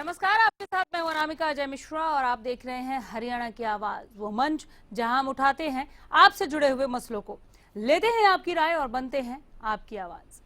नमस्कार, आपके साथ मैं अनामिका अजय मिश्रा और आप देख रहे हैं हरियाणा की आवाज, वो मंच जहां हम उठाते हैं आपसे जुड़े हुए मसलों को, लेते हैं आपकी राय और बनते हैं आपकी आवाज।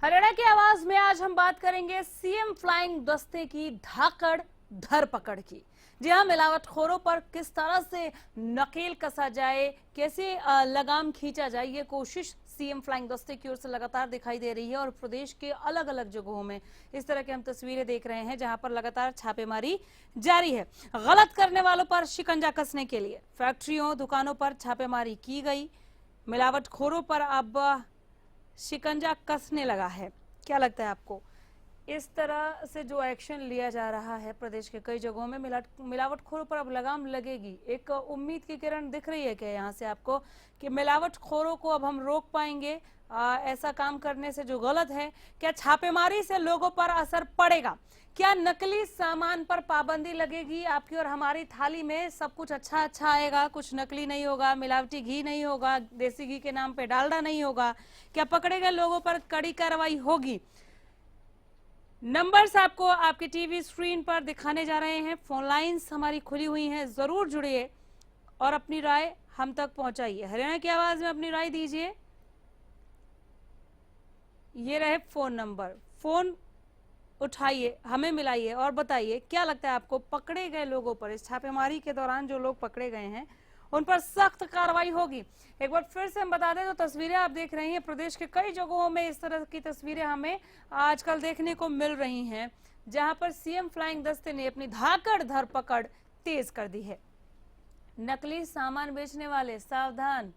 हरियाणा की आवाज में आज हम बात करेंगे सीएम फ्लाइंग दस्ते की धाकड़ धरपकड़ की। जी हाँ, मिलावटखोरों पर किस तरह से नकेल कसा जाए, कैसे लगाम खींचा जाए, ये कोशिश सीएम फ्लाइंग दस्ते की ओर से लगातार दिखाई दे रही है। और प्रदेश के अलग अलग जगहों में इस तरह की हम तस्वीरें देख रहे हैं जहां पर लगातार छापेमारी जारी है। गलत करने वालों पर शिकंजा कसने के लिए फैक्ट्रियों, दुकानों पर छापेमारी की गई। मिलावटखोरों पर अब शिकंजा कसने लगा है। क्या लगता है आपको, इस तरह से जो एक्शन लिया जा रहा है प्रदेश के कई जगहों में मिलावटखोरों पर अब लगाम लगेगी? एक उम्मीद की किरण दिख रही है क्या यहाँ से आपको कि मिलावटखोरों को अब हम रोक पाएंगे ऐसा काम करने से जो गलत है? क्या छापेमारी से लोगों पर असर पड़ेगा? क्या नकली सामान पर पाबंदी लगेगी? आपकी और हमारी थाली में सब कुछ अच्छा अच्छा आएगा, कुछ नकली नहीं होगा, मिलावटी घी नहीं होगा, देसी घी के नाम पे डालडा नहीं होगा? क्या पकड़े गए लोगों पर कड़ी कार्रवाई होगी? नंबर्स आपको आपके टीवी स्क्रीन पर दिखाने जा रहे हैं। फोन लाइंस हमारी खुली हुई हैं, जरूर जुड़िए और अपनी राय हम तक पहुंचाइए। हरियाणा की आवाज में अपनी राय दीजिए। ये रहे फोन नंबर, फोन उठाइए, हमें मिलाइए और बताइए क्या लगता है आपको, पकड़े गए लोगों पर, इस छापेमारी के दौरान जो लोग पकड़े गए हैं उन पर सख्त कार्रवाई होगी? एक बार फिर से हम बता दें, तो तस्वीरें आप देख रही हैं, प्रदेश के कई जगहों में इस तरह की तस्वीरें हमें आजकल देखने को मिल रही हैं जहां पर सीएम फ्लाइंग दस्ते ने अपनी धाकड़ धरपकड़ तेज कर दी है। नकली सामान बेचने वाले सावधान।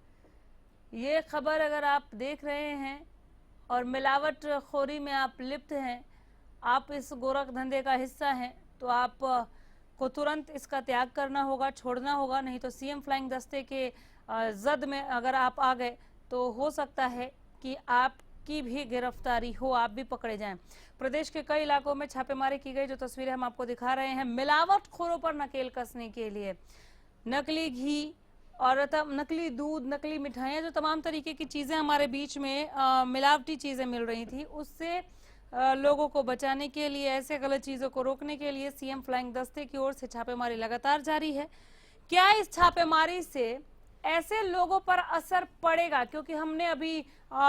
ये खबर अगर आप देख रहे हैं और मिलावटखोरी में आप लिप्त हैं, आप इस गोरख धंधे का हिस्सा हैं, तो आप को तुरंत इसका त्याग करना होगा, छोड़ना होगा। नहीं तो सीएम फ्लाइंग दस्ते के जद में अगर आप आ गए तो हो सकता है कि आपकी भी गिरफ्तारी हो, आप भी पकड़े जाएं। प्रदेश के कई इलाकों में छापेमारी की गई, जो तस्वीरें हम आपको दिखा रहे हैं मिलावटखोरों पर नकेल कसने के लिए। नकली घी और नकली दूध, नकली मिठाइयाँ, जो तमाम तरीके की चीज़ें हमारे बीच में मिलावटी चीज़ें मिल रही थी, उससे लोगों को बचाने के लिए, ऐसे गलत चीज़ों को रोकने के लिए सीएम फ्लाइंग दस्ते की ओर से छापेमारी लगातार जारी है। क्या इस छापेमारी से ऐसे लोगों पर असर पड़ेगा? क्योंकि हमने अभी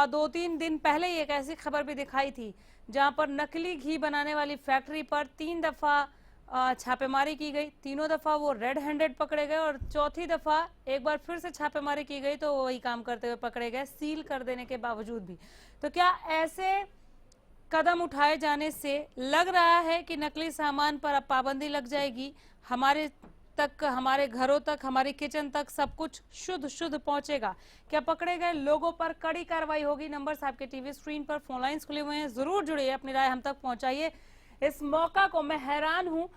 2-3 दिन पहले ही एक ऐसी खबर भी दिखाई थी जहां पर नकली घी बनाने वाली फैक्ट्री पर 3 दफा छापेमारी की गई। तीनों दफा वो रेड हैंडेड पकड़े गए और चौथी दफा एक बार फिर से छापेमारी की गई तो वही काम करते हुए पकड़े गए, सील कर देने के बावजूद भी। तो क्या ऐसे कदम उठाए जाने से लग रहा है कि नकली सामान पर अब पाबंदी लग जाएगी, हमारे तक, हमारे घरों तक, हमारी किचन तक सब कुछ शुद्ध शुद्ध पहुंचेगा? क्या पकड़े गए लोगों पर कड़ी कार्रवाई होगी? नंबर्स आपके टीवी स्क्रीन पर, फोन लाइंस खुले हुए हैं, जरूर जुड़िए, अपनी राय हम तक पहुंचाइए। इस मौका को, मैं हैरान हूं,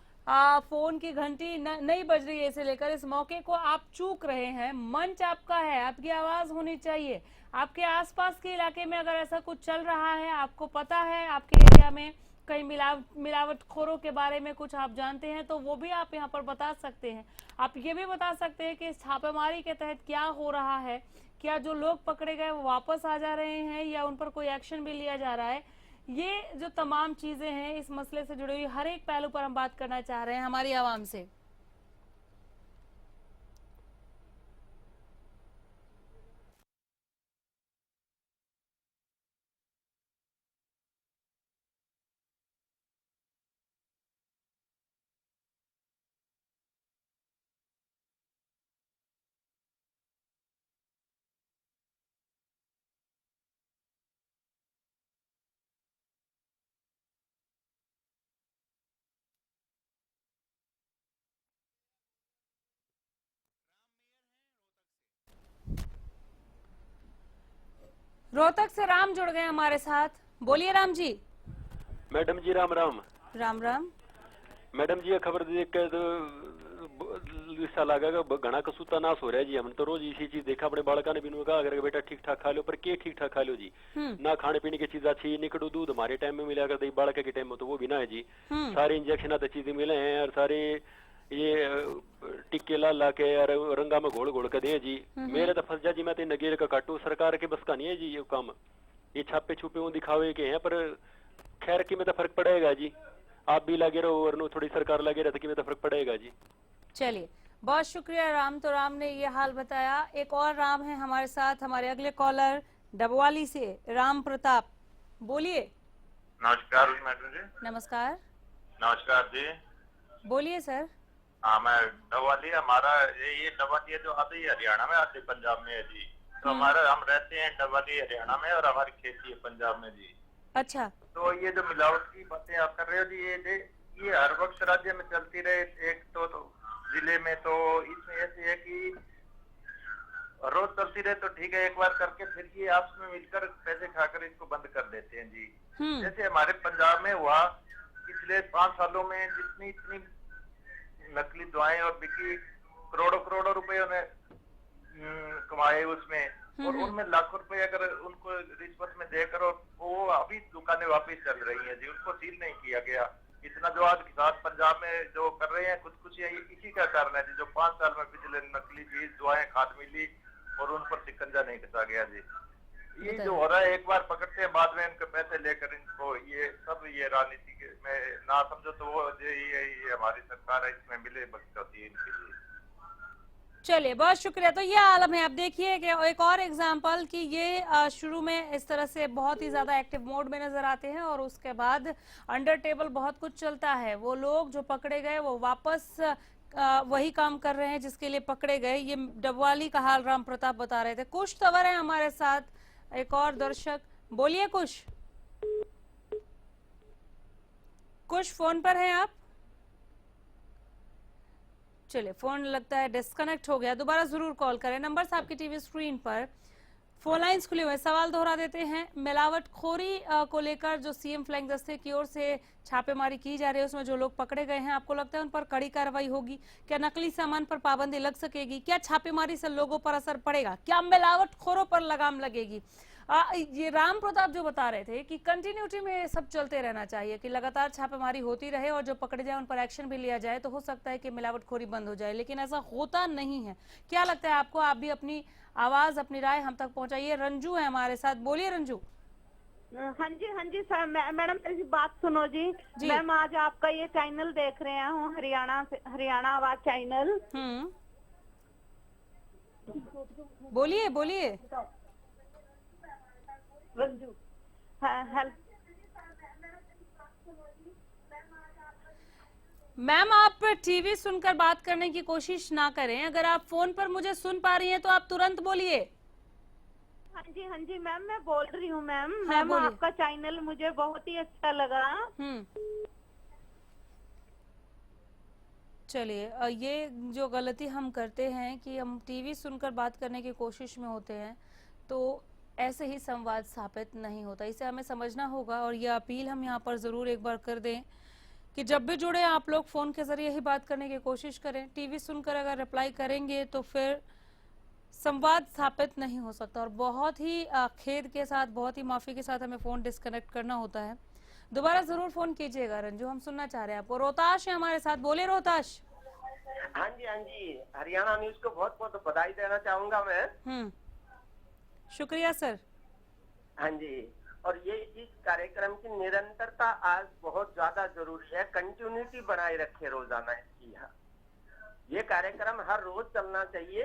फोन की घंटी नहीं बज रही है, इसे लेकर इस मौके को आप चूक रहे हैं। मंच आपका है, आपकी आवाज होनी चाहिए। आपके आसपास के इलाके में अगर ऐसा कुछ चल रहा है, आपको पता है, आपके एरिया में कहीं मिलावटखोरों के बारे में कुछ आप जानते हैं, तो वो भी आप यहाँ पर बता सकते हैं। आप ये भी बता सकते हैं कि इस छापेमारी के तहत क्या हो रहा है, क्या जो लोग पकड़े गए वो वापस आ जा रहे हैं या उन पर कोई एक्शन भी लिया जा रहा है? ये जो तमाम चीजें हैं, इस मसले से जुड़ी हुई हर एक पहलू पर हम बात करना चाह रहे हैं हमारी आवाम से। रोहतक से राम जुड़ गए हमारे साथ, बोलिए राम जी। मैडम जी राम राम। राम राम। मैडम जी ये खबर देख के तो ऐसा लगा घना कसूता नाश हो रहा है जी। हम तो रोज इसी चीज देखा, अपने बालका ने भी कहा अगर बेटा ठीक ठाक खा लो, पर के ठीक ठाक खा लो जी। ना खाने पीने की चीज अच्छी, निकड़ू दूध हमारे टाइम में मिला कर बालका के टाइम में तो वो भी ना है जी। सारे इंजेक्शन चीजें मिले हैं और सारे ये टिक्के ला के और रंगा में घोल घोल के दे जी। मेरे तो फंस जा जी, मैं तो नगेर का काटू, सरकार के बस का नहीं है जी ये काम। ये छापे छुपे वो दिखावे के हैं, पर खैर की में तो फर्क पड़ेगा जी। आप भी लगे रहो और थोड़ी सरकार लगे रहते कि में तो फर्क पड़ेगा जी। चलिए, बहुत शुक्रिया राम। तो राम ने ये हाल बताया। एक और राम है हमारे साथ, हमारे अगले कॉलर डबवाली से राम प्रताप, बोलिए। नमस्कार मैडम जी। नमस्कार, नमस्कार जी। बोलिए सर। हाँ, मैं डबवाली, हमारा ये डबवाली है जो आधी हरियाणा में, आधी पंजाब में है जी। तो हमारा हम रहते हैं डबवाली हरियाणा में और हमारी खेती है पंजाब में जी। अच्छा, तो ये जो मिलावट की बातें आप कर रहे हो जी, ये हर वक्त राज्य में चलती रहे। एक तो जिले में तो इसमें ऐसे है कि रोज चलती रहे तो ठीक है, एक बार करके फिर ये आपस में मिलकर पैसे खाकर इसको बंद कर देते हैं जी। जैसे हमारे पंजाब में हुआ, पिछले 5 सालों में जितनी इतनी नकली दवाएं और बिकी, करोड़ों करोड़ों रुपए उन्हें कमाए उसमें, और उनमें लाखों रुपए अगर उनको रिश्वत में देकर, और वो अभी दुकानें वापस चल रही हैं जी, उनको सील नहीं किया गया। इतना जो आज किसान पंजाब में जो कर रहे हैं खुदकुशी, इसी का कारण है जी, जो 5 साल में पिछले नकली बीज दवाएं खाद मिली और उन पर शिकंजा नहीं कसा गया जी। ये जो हो रहा है, एक बार पकड़ते हैं, बाद में इनके पैसे लेकर इनको ये सब ये राजनीति में ना समझो तो वो ये हमारी सरकार है, इसमें मिले बख्श होती है इनके लिए। चलिए, बहुत शुक्रिया। तो ये आलम है। आप देखिए कि एक और एग्जांपल कि ये शुरू में इस तरह से बहुत ही ज्यादा एक्टिव मोड में नजर आते हैं और उसके बाद अंडर टेबल बहुत कुछ चलता है। वो लोग जो पकड़े गए वो वापस वही काम कर रहे हैं जिसके लिए पकड़े गए। ये डबवाली का हाल राम प्रताप बता रहे थे। कुछ तंवर है हमारे साथ, एक और दर्शक, बोलिए। कुछ फोन पर हैं आप? चलिए, फोन लगता है डिस्कनेक्ट हो गया। दोबारा जरूर कॉल करें। नंबर्स आपकी टीवी स्क्रीन पर, फोन लाइंस खुले हुए। सवाल दोहरा देते हैं। मिलावटखोरी को लेकर जो सीएम फ्लाइंग दस्ते की ओर से छापेमारी की जा रही है, उसमें जो लोग पकड़े गए हैं, आपको लगता है उन पर कड़ी कार्रवाई होगी? क्या नकली सामान पर पाबंदी लग सकेगी? क्या छापेमारी से लोगों पर असर पड़ेगा? क्या मिलावटखोरों पर लगाम लगेगी? ये राम प्रताप जो बता रहे थे कि कंटिन्यूटी में सब चलते रहना चाहिए, कि लगातार छापेमारी होती रहे और जो पकड़े जाए उन पर एक्शन भी लिया जाए, तो हो सकता है कि मिलावटखोरी बंद हो जाए, लेकिन ऐसा होता नहीं है। क्या लगता है आपको? आप भी अपनी आवाज, अपनी राय हम तक पहुंचाइए। रंजू है हमारे साथ, बोलिए रंजू। हाँ जी सर। मैडम मेरी बात सुनो जी। मैम, आज आपका ये चैनल देख रहे हूँ, हरियाणा आवाज चैनल। बोलिए। रंजू, हेल्प। मैम, आप टीवी सुनकर बात करने की कोशिश ना करें। अगर आप फोन पर मुझे सुन पा रही हैं तो आप तुरंत बोलिए। हाँ जी मैम, मैं बोल रही हूँ मैम। हाँ, मैम, आपका चैनल मुझे बहुत ही अच्छा लगा। चलिए, ये जो गलती हम करते हैं कि हम टीवी सुनकर बात करने की कोशिश में होते हैं, तो ऐसे ही संवाद स्थापित नहीं होता। इसे हमें समझना होगा और ये अपील हम यहाँ पर जरूर एक बार कर दें कि जब भी जुड़े आप लोग फोन के जरिए ही बात करने की कोशिश करें। टीवी सुनकर अगर रिप्लाई करेंगे तो फिर संवाद स्थापित नहीं हो सकता। और बहुत ही खेद के साथ, बहुत ही माफी के साथ हमें फोन डिस्कनेक्ट करना होता है। दोबारा जरूर फोन कीजिएगा रंजू, हम सुनना चाह रहे हैं आपको। रोहताश है हमारे साथ, बोले रोहताश। हाँ जी, हरियाणा न्यूज को बहुत बहुत बधाई देना चाहूंगा मैं। शुक्रिया सर। हाँ जी, और ये इस कार्यक्रम की निरंतरता आज बहुत ज्यादा जरूरी है। कंटिन्यूटी बनाए रखे रोजाना इसकी। ये कार्यक्रम हर रोज चलना चाहिए।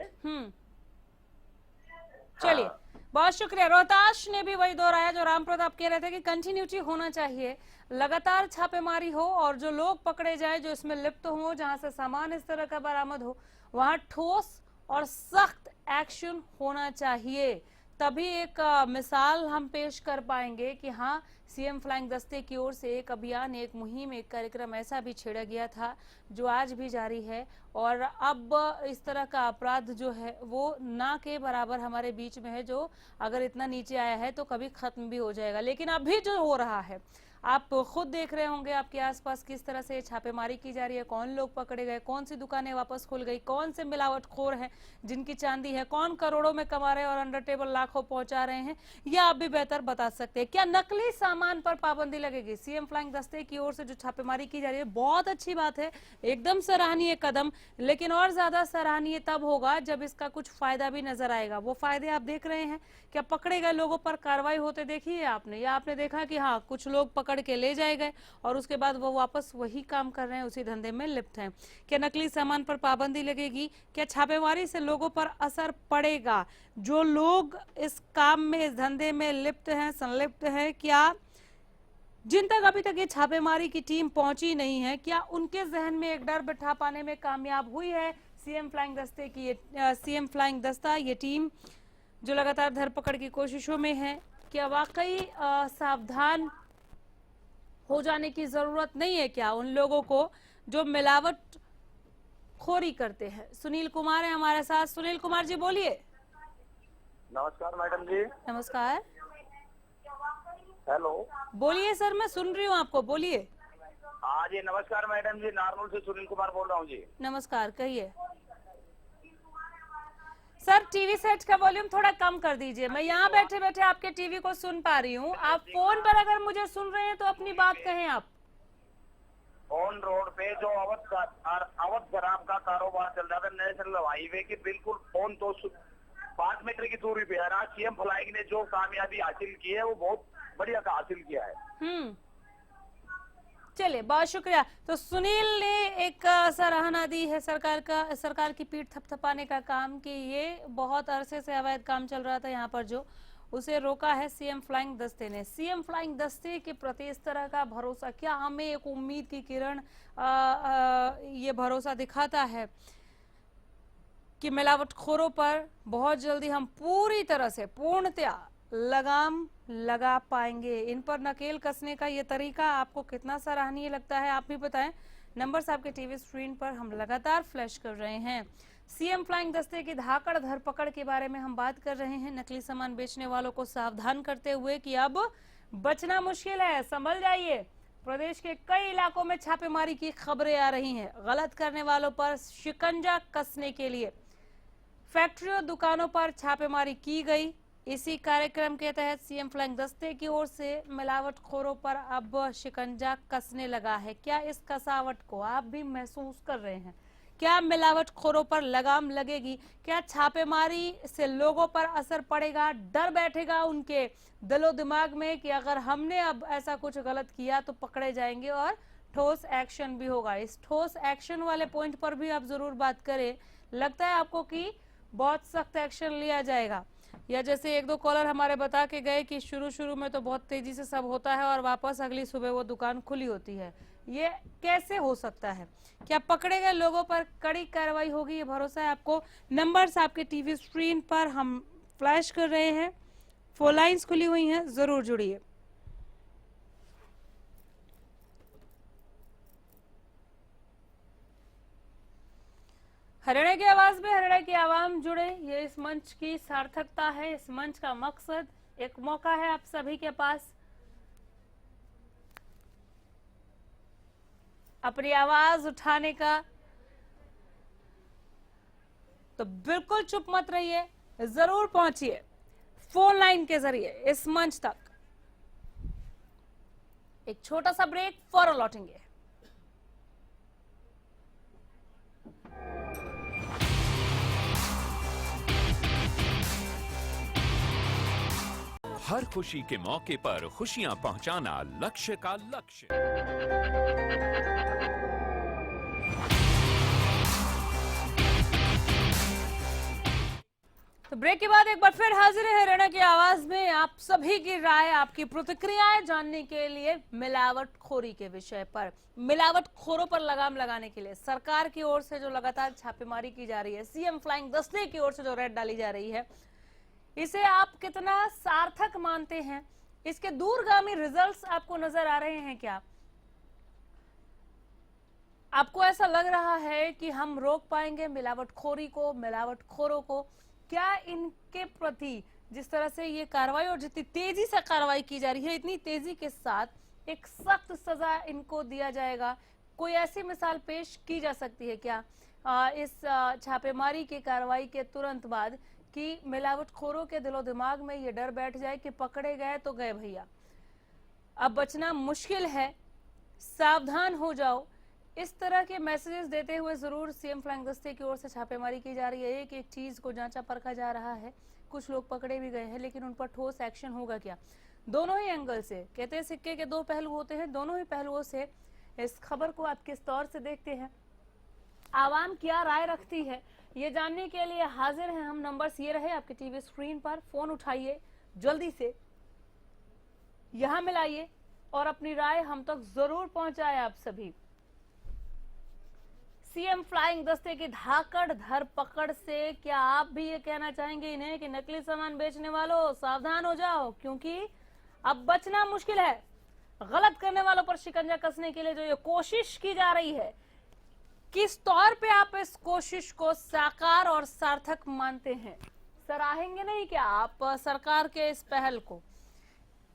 चलिए, बहुत शुक्रिया। रोहताश ने भी वही दोहराया जो राम प्रताप कह रहे थे कि कंटिन्यूटी होना चाहिए, लगातार छापेमारी हो और जो लोग पकड़े जाए, जो इसमें लिप्त हो, जहां से सामान इस तरह का बरामद हो, वहां ठोस और सख्त एक्शन होना चाहिए। तभी एक मिसाल हम पेश कर पाएंगे कि हाँ, सीएम फ्लाइंग दस्ते की ओर से एक अभियान, एक मुहिम, एक कार्यक्रम ऐसा भी छेड़ा गया था जो आज भी जारी है। और अब इस तरह का अपराध जो है वो ना के बराबर हमारे बीच में है, जो अगर इतना नीचे आया है तो कभी खत्म भी हो जाएगा। लेकिन अभी जो हो रहा है, आप खुद देख रहे होंगे आपके आसपास किस तरह से छापेमारी की जा रही है, कौन लोग पकड़े गए, कौन सी दुकानें वापस खुल गई, कौन से मिलावटखोर हैं जिनकी चांदी है, कौन करोड़ों में कमा रहे हैं और अंडर टेबल लाखों पहुंचा रहे हैं, यह आप भी बेहतर बता सकते हैं। क्या नकली सामान पर पाबंदी लगेगी? सीएम फ्लाइंग दस्ते की ओर से जो छापेमारी की जा रही है बहुत अच्छी बात है, एकदम सराहनीय कदम, लेकिन और ज्यादा सराहनीय तब होगा जब इसका कुछ फायदा भी नजर आएगा। वो फायदे आप देख रहे हैं, क्या पकड़े गए लोगों पर कार्रवाई होते देखी है आपने, या आपने देखा कि हाँ कुछ लोग पकड़ के ले जाए गए और उसके बाद वो वापस वही काम कर रहे हैं, उसी धंधे में लिप्त हैं? क्या नकली सामान पर पाबंदी लगेगी? क्या छापेमारी से लोगों पर असर पड़ेगा? जो लोग इस काम में, इस धंधे में लिप्त हैं, संलिप्त हैं, क्या जिन तक अभी तक ये छापेमारी की टीम पहुंची नहीं है, क्या उनके जहन में एक डर बिठा पाने में कामयाब हुई है सीएम फ्लाइंग दस्ते की सीएम फ्लाइंग दस्ता, ये टीम जो लगातार धरपकड़ की कोशिशों में है? क्या वाकई सावधान हो जाने की जरूरत नहीं है क्या उन लोगों को जो मिलावट खोरी करते हैं? सुनील कुमार है हमारे साथ। सुनील कुमार जी बोलिए। नमस्कार मैडम जी। नमस्कार। हेलो। बोलिए सर, मैं सुन रही हूँ आपको, बोलिए। हाँ जी नमस्कार मैडम जी, नारनौल से सुनील कुमार बोल रहा हूँ जी। नमस्कार, कहिए। सर टीवी सेट का वॉल्यूम थोड़ा कम कर दीजिए, मैं यहाँ बैठे बैठे आपके टीवी को सुन पा रही हूँ। आप फोन पर अगर मुझे सुन रहे हैं तो अपनी बात कहें आप। ऑन रोड पे जो अवध शराब का कारोबार चल रहा था नेशनल हाईवे के बिल्कुल ऑन तो 5 मीटर की दूरी पे है। आज सीएम फ्लाइंग ने जो कामयाबी हासिल की है वो बहुत बढ़िया का हासिल किया है। चलिए, बहुत शुक्रिया। तो सुनील ने एक सराहना दी है सरकार की पीठ थपथपाने का काम, कि ये बहुत अरसे से अवैध काम चल रहा था यहाँ पर, जो उसे रोका है सीएम फ्लाइंग दस्ते ने। सीएम फ्लाइंग दस्ते के प्रति इस तरह का भरोसा, क्या हमें एक उम्मीद की किरण ये भरोसा दिखाता है कि मिलावटखोरों पर बहुत जल्दी हम पूरी तरह से पूर्णतया लगाम लगा पाएंगे? इन पर नकेल कसने का ये तरीका आपको कितना सराहनीय लगता है, आप भी बताएं। नंबर्स आपके टीवी स्क्रीन पर हम लगातार फ्लैश कर रहे हैं। सीएम फ्लाइंग दस्ते की धाकड़ धरपकड़ के बारे में हम बात कर रहे हैं, नकली सामान बेचने वालों को सावधान करते हुए कि अब बचना मुश्किल है, संभल जाइए। प्रदेश के कई इलाकों में छापेमारी की खबरें आ रही हैं। गलत करने वालों पर शिकंजा कसने के लिए फैक्ट्रियों, दुकानों पर छापेमारी की गई। इसी कार्यक्रम के तहत सीएम फ्लाइंग दस्ते की ओर से मिलावटखोरों पर अब शिकंजा कसने लगा है। क्या इस कसावट को आप भी महसूस कर रहे हैं? क्या मिलावटखोरों पर लगाम लगेगी? क्या छापेमारी से लोगों पर असर पड़ेगा? डर बैठेगा उनके दिलो दिमाग में कि अगर हमने अब ऐसा कुछ गलत किया तो पकड़े जाएंगे और ठोस एक्शन भी होगा। इस ठोस एक्शन वाले पॉइंट पर भी आप जरूर बात करें। लगता है आपको कि बहुत सख्त एक्शन लिया जाएगा, या जैसे एक दो कॉलर हमारे बता के गए कि शुरू में तो बहुत तेजी से सब होता है और वापस अगली सुबह वो दुकान खुली होती है, ये कैसे हो सकता है? क्या पकड़े गए लोगों पर कड़ी कार्रवाई होगी, ये भरोसा है आपको? नंबर्स आपके टीवी स्क्रीन पर हम फ्लैश कर रहे हैं, फोन लाइंस खुली हुई हैं, जरूर जुड़िए। हरियाणा की आवाज में हरियाणा की आवाम जुड़े, ये इस मंच की सार्थकता है, इस मंच का मकसद। एक मौका है आप सभी के पास अपनी आवाज उठाने का, तो बिल्कुल चुप मत रहिए, जरूर पहुंचिए फोन लाइन के जरिए इस मंच तक। एक छोटा सा ब्रेक, फौरन लौटेंगे। हर खुशी के मौके पर खुशियां पहुंचाना लक्ष्य का लक्ष्य। तो ब्रेक के बाद एक बार फिर हाजिर है हरियाणा की आवाज में, आप सभी की राय, आपकी प्रतिक्रियाएं जानने के लिए मिलावटखोरी के विषय पर, मिलावटखोरों पर लगाम लगाने के लिए सरकार की ओर से जो लगातार छापेमारी की जा रही है, सीएम फ्लाइंग दस्ते की ओर से जो रेड डाली जा रही है, इसे आप कितना सार्थक मानते हैं? इसके दूरगामी रिजल्ट्स आपको नजर आ रहे हैं क्या? आपको ऐसा लग रहा है कि हम रोक पाएंगे मिलावटखोरी को, मिलावटखोरों को? क्या इनके प्रति जिस तरह से ये कार्रवाई और जितनी तेजी से कार्रवाई की जा रही है, इतनी तेजी के साथ एक सख्त सजा इनको दिया जाएगा? कोई ऐसी मिसाल पेश की जा सकती है क्या इस छापेमारी की कार्रवाई के तुरंत बाद कि मिलावटखोरों के दिलो दिमाग में ये डर बैठ जाए कि पकड़े गए तो गए भैया, अब बचना मुश्किल है, सावधान हो जाओ? इस तरह के मैसेजेस देते हुए जरूर सीएम फ्लाइंग दस्ते की ओर से छापेमारी की जा रही है। एक एक चीज को जांचा परखा जा रहा है। कुछ लोग पकड़े भी गए हैं, लेकिन उन पर ठोस एक्शन होगा क्या? दोनों ही एंगल से कहते हैं सिक्के के दो पहलू होते हैं, दोनों ही पहलुओं से इस खबर को आप किस तौर से देखते हैं, आवाम क्या राय रखती है, ये जानने के लिए हाजिर हैं हम। नंबर्स ये रहे आपके टीवी स्क्रीन पर, फोन उठाइए, जल्दी से यहां मिलाइए और अपनी राय हम तक जरूर पहुंचाए आप सभी। सीएम फ्लाइंग दस्ते की धाकड़ धरपकड़ से क्या आप भी ये कहना चाहेंगे इन्हें कि नकली सामान बेचने वालों सावधान हो जाओ, क्योंकि अब बचना मुश्किल है। गलत करने वालों पर शिकंजा कसने के लिए जो ये कोशिश की जा रही है, किस तौर पे आप इस कोशिश को साकार और सार्थक मानते हैं? सराहेंगे नहीं क्या आप सरकार के इस पहल को?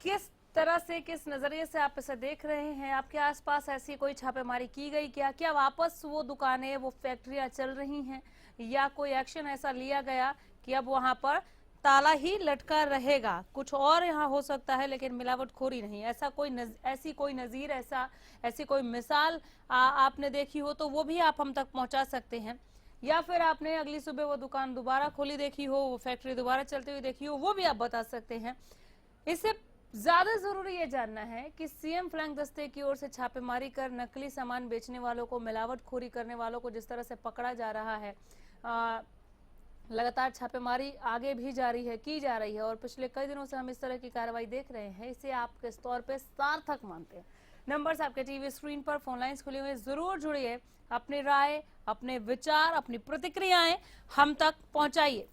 किस तरह से, किस नजरिए से आप इसे देख रहे हैं? आपके आसपास ऐसी कोई छापेमारी की गई क्या? क्या वापस वो दुकानें, वो फैक्ट्रियां चल रही हैं, या कोई एक्शन ऐसा लिया गया कि अब वहां पर ताला ही लटका रहेगा? कुछ और यहाँ हो सकता है, लेकिन मिलावटखोरी नहीं। ऐसा कोई ऐसी कोई नजीर, ऐसी कोई मिसाल आपने देखी हो तो वो भी आप हम तक पहुंचा सकते हैं, या फिर आपने अगली सुबह वो दुकान दोबारा खोली देखी हो, वो फैक्ट्री दोबारा चलती हुई देखी हो, वो भी आप बता सकते हैं। इससे ज्यादा जरूरी ये जानना है कि सीएम फ्लाइंग दस्ते की ओर से छापेमारी कर नकली सामान बेचने वालों को, मिलावटखोरी करने वालों को जिस तरह से पकड़ा जा रहा है, लगातार छापेमारी आगे भी जारी है, की जा रही है, और पिछले कई दिनों से हम इस तरह की कार्रवाई देख रहे हैं, इसे आप किस तौर पे सार्थक मानते हैं? नंबर्स आपके टीवी स्क्रीन पर, फोन लाइंस खुली हुई, जरूर जुड़िए, अपनी राय, अपने विचार, अपनी प्रतिक्रियाएं हम तक पहुंचाइए।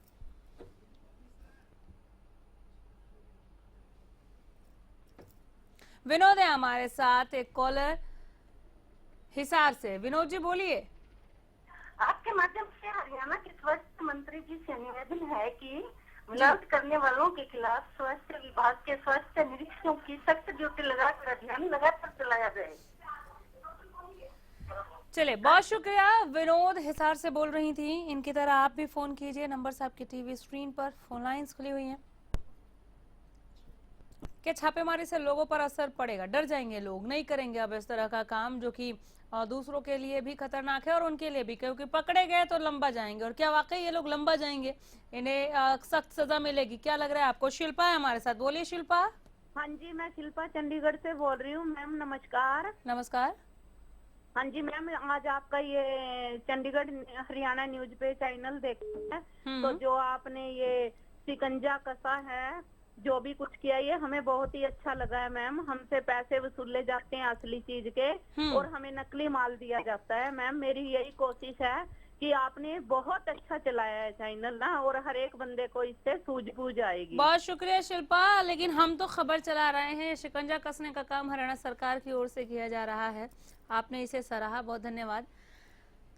विनोद है हमारे साथ, एक कॉलर हिसार से। विनोद जी बोलिए। आपके माध्यम से हरियाणा के स्वास्थ्य मंत्री जी से निवेदन है कि मिलावट करने वालों के खिलाफ स्वास्थ्य विभाग के स्वास्थ्य निरीक्षकों की सख्त ड्यूटी लगाकर अभियान लगातार चलाया जाए। चलिए, बहुत शुक्रिया। विनोद हिसार से बोल रही थी, इनकी तरह आप भी फोन कीजिए। नंबर्स आपकी टीवी स्क्रीन पर, फोन लाइंस खुली हुई हैं। क्या छापेमारी से लोगों पर असर पड़ेगा? डर जाएंगे लोग, नहीं करेंगे अब इस तरह का काम जो कि दूसरों के लिए भी खतरनाक है और उनके लिए भी, क्योंकि पकड़े गए तो लंबा जाएंगे। और क्या वाकई ये लोग लंबा जाएंगे? इन्हें सख्त सजा मिलेगी? क्या लग रहा है आपको? शिल्पा है हमारे साथ, बोलिए शिल्पा। हाँ जी, मैं शिल्पा चंडीगढ़ से बोल रही हूँ। मैम नमस्कार। नमस्कार। हाँ जी मैम, आज आपका ये चंडीगढ़ हरियाणा न्यूज पे चैनल देखा है, तो जो आपने ये शिकंजा कसा है, जो भी कुछ किया, ये हमें बहुत ही अच्छा लगा है मैम। हमसे पैसे वसूले जाते हैं असली चीज के, और हमें नकली माल दिया जाता है। मैम मेरी यही कोशिश है कि आपने बहुत अच्छा चलाया है चैनल ना, और हर एक बंदे को इससे सूझबूझ आएगी। बहुत शुक्रिया शिल्पा। लेकिन हम तो खबर चला रहे हैं, शिकंजा कसने का काम हरियाणा सरकार की ओर से किया जा रहा है, आपने इसे सराहा, बहुत धन्यवाद।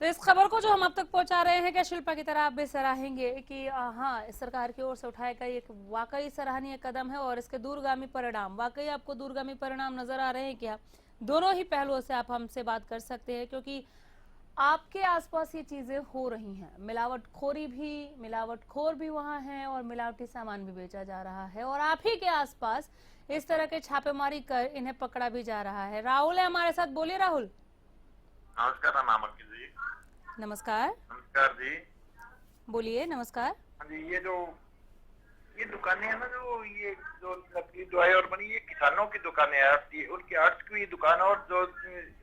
तो इस खबर को जो हम अब तक पहुंचा रहे हैं, क्या शिल्पा की तरह आप भी सराहेंगे कि हाँ, सरकार की ओर से उठाया गया एक वाकई सराहनीय कदम है, और इसके दूरगामी परिणाम, वाकई आपको दूरगामी परिणाम नजर आ रहे हैं क्या? दोनों ही पहलुओं से आप हमसे बात कर सकते हैं, क्योंकि आपके आसपास ये चीजें हो रही हैं। मिलावटखोरी भी, मिलावटखोर भी वहां है, और मिलावटी सामान भी बेचा जा रहा है, और आप ही के आसपास इस तरह के छापेमारी कर इन्हें पकड़ा भी जा रहा है। राहुल है हमारे साथ, बोलिए राहुल। नमस्कार नामक जी। नमस्कार। नमस्कार जी, बोलिए। नमस्कार। हाँ जी, ये दुकानें हैं ना, ये जो नकली दवाई और बनी, ये किसानों की दुकानें हैं, उनकी आर्ट्स की दुकान, और जो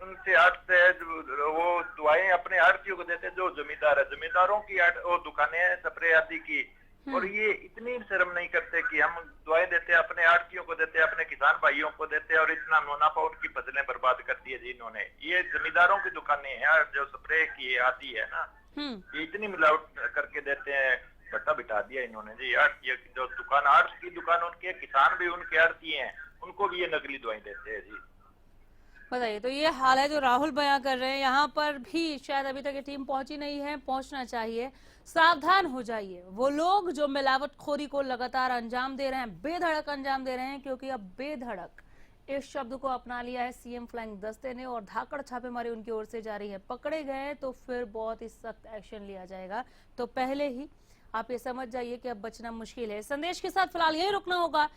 उनसे आर्ट्स है वो दवाएं अपने आड़तियों को देते हैं, जो जमींदार है, जमींदारों की वो दुकानें हैं स्प्रे आदि की। और ये इतनी शर्म नहीं करते कि हम दवाएं देते हैं, अपने आड़तियों को देते हैं, अपने किसान भाइयों को देते हैं, और इतना मुनाफा उनकी फसलें बर्बाद कर दी है जी इन्होंने। ये जमींदारों की दुकानें हैं जो स्प्रे की आती है ना, ये इतनी मिलावट करके देते हैं, भट्टा बिठा दिया इन्होंने जी। आड़ती जो दुकान, आर्ट्स की दुकान उनके, किसान भी उनके आड़ती हैं, उनको भी ये नकली दवाई देते हैं जी। बताइए, तो ये हाल है जो राहुल बयां कर रहे हैं। यहाँ पर भी शायद अभी तक ये टीम पहुंची नहीं है, पहुंचना चाहिए। सावधान हो जाइए, वो लोग जो मिलावटखोरी को लगातार अंजाम दे रहे हैं, बेधड़क अंजाम दे रहे हैं, क्योंकि अब बेधड़क इस शब्द को अपना लिया है सीएम फ्लाइंग दस्ते ने और धाकड़ छापेमारी उनकी ओर से जारी है। पकड़े गए तो फिर बहुत ही सख्त एक्शन लिया जाएगा। तो पहले ही आप ये समझ जाइए कि अब बचना मुश्किल है। संदेश के साथ फिलहाल यही रुकना होगा।